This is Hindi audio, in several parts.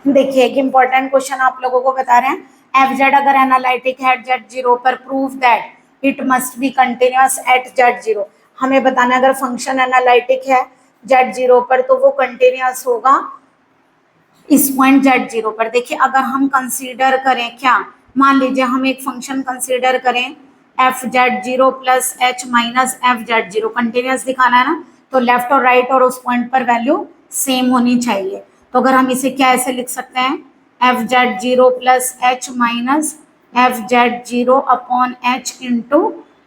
देखिए एक इंपॉर्टेंट क्वेश्चन आप लोगों को बता रहे हैं, एफ जेड अगर एनालिटिक है एट जेड जीरो पर, prove that it must be continuous at Z zero. हमें बताना है अगर फंक्शन एनालिटिक है जेड जीरो पर तो वो कंटिन्यूअस होगा इस पॉइंट जेड जीरो पर। देखिए अगर हम कंसीडर करें क्या, मान लीजिए हम एक फंक्शन कंसीडर करें F Z zero plus H minus F Z zero, continuous दिखाना है ना, तो लेफ्ट और राइट और उस पॉइंट पर वैल्यू सेम होनी चाहिए। तो अगर हम इसे क्या ऐसे लिख सकते हैं, F Z zero plus H minus F Z zero upon H into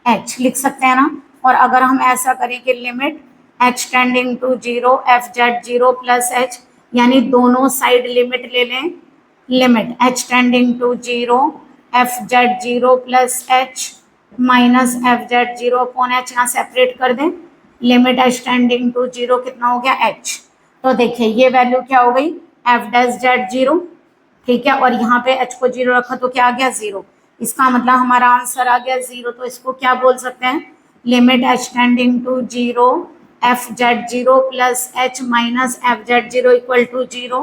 H लिख सकते हैं ना। और अगर हम ऐसा करें कि limit H tending to zero F Z zero plus H, यानी दोनों साइड लिमिट ले लें, limit H tending to zero F Z zero plus H minus F Z zero upon H, यहाँ सेपरेट कर दें, limit H tending to zero कितना हो गया एच। तो देखिए ये वैल्यू क्या हो गई एफ डैश जेड जीरो, ठीक है, और यहाँ पे एच को जीरो रखा तो क्या आ गया जीरो, इसका मतलब हमारा आंसर आ गया जीरो। तो इसको क्या बोल सकते हैं, limit H tending to zero F Z zero plus H minus F Z zero equal to zero.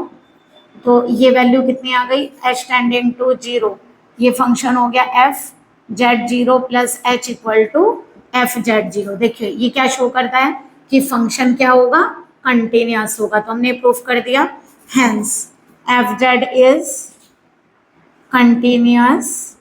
तो ये वैल्यू कितनी आ गई एच टेंडिंग टू जीरो, ये फंक्शन हो गया F Z zero plus H equal to F Z zero. देखिए ये क्या शो करता है कि फंक्शन क्या होगा, कंटिन्यूअस होगा। तो हमने प्रूफ कर दिया, hence F Z is continuous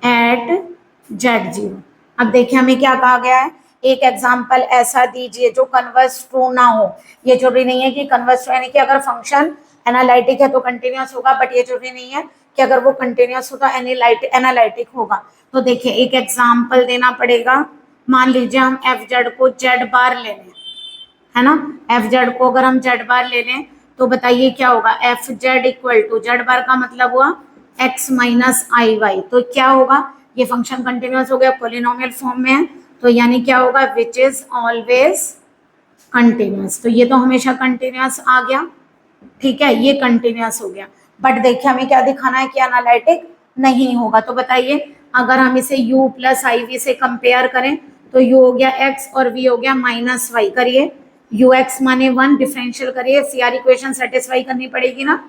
at Z zero. अब देखिए हमें क्या कहा गया है, एक एग्जाम्पल ऐसा दीजिए जो कन्वर्स ट्रू ना हो। ये जरूरी नहीं है कि कन्वर्स यानी कि अगर फंक्शन एनालिटिक है तो कंटिन्यूअस होगा, बट ये जरूरी नहीं है कि अगर वो कंटिन्यूअस हो तो एनालिटिक होगा। तो देखिए एक एग्जाम्पल देना पड़ेगा, मान लीजिए हम एफ जेड को जेड बार ले लें, है ना, एफ जेड को अगर हम जेड बार ले लें तो बताइए क्या होगा, F Z equal to Z bar का मतलब हुआ एक्स माइनस आई वाई। तो क्या होगा, ये फंक्शन कंटिन्यूअस हो गया, पॉलिनोमियल फॉर्म में है, तो यानी क्या होगा विच इज ऑलवेज कंटिन्यूअस। तो ये तो हमेशा कंटिन्यूअस आ गया, ठीक है, ये कंटिन्यूअस हो गया। बट देखिए हमें क्या दिखाना है कि एनालिटिक नहीं होगा। तो बताइए अगर हम इसे u प्लस आई वी से कंपेयर करें तो u हो गया x और v हो गया माइनस वाई। करिए यू एक्स माने वन, डिफरेंशियल करिए, सी आर इक्वेशन सेटिस्फाई करनी पड़ेगी ना।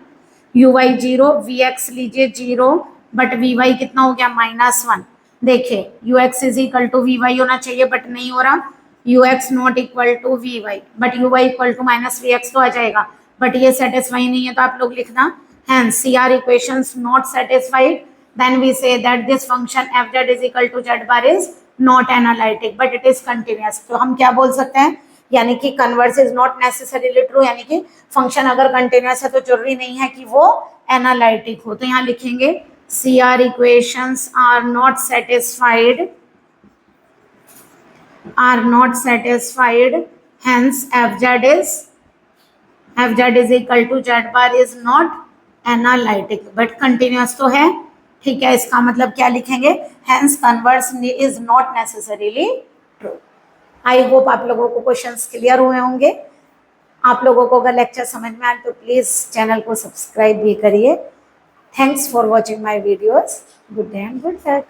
U Y zero, V X लीजिए जीरो, बट वी वाई कितना हो गया माइनस वन। देखिए U X is equal to V Y होना चाहिए बट नहीं हो रहा, U X not equal to V Y, but U Y equal to minus V X तो आ जाएगा, बट ये सेटिस्फाई नहीं है। तो आप लोग लिखना hence CR equations not satisfied, then we say that this function f z is equal to z bar is not analytic but it is continuous। तो हम क्या बोल सकते हैं, यानी कि converse is not necessarily true, यानी कि फंक्शन अगर कंटिन्यूअस है तो जरूरी नहीं है कि वो एनालिटिक हो। तो यहाँ लिखेंगे CR equations are not satisfied hence f z is equal to z bar is not analytic but continuous तो है, ठीक है, इसका मतलब क्या लिखेंगे, hence converse is not necessarily true. I hope आप लोगों को क्वेश्चंस क्लियर हुए होंगे। आप लोगों को अगर लेक्चर समझ में आए तो प्लीज चैनल को सब्सक्राइब भी करिए। Thanks for watching my videos, good day and good luck.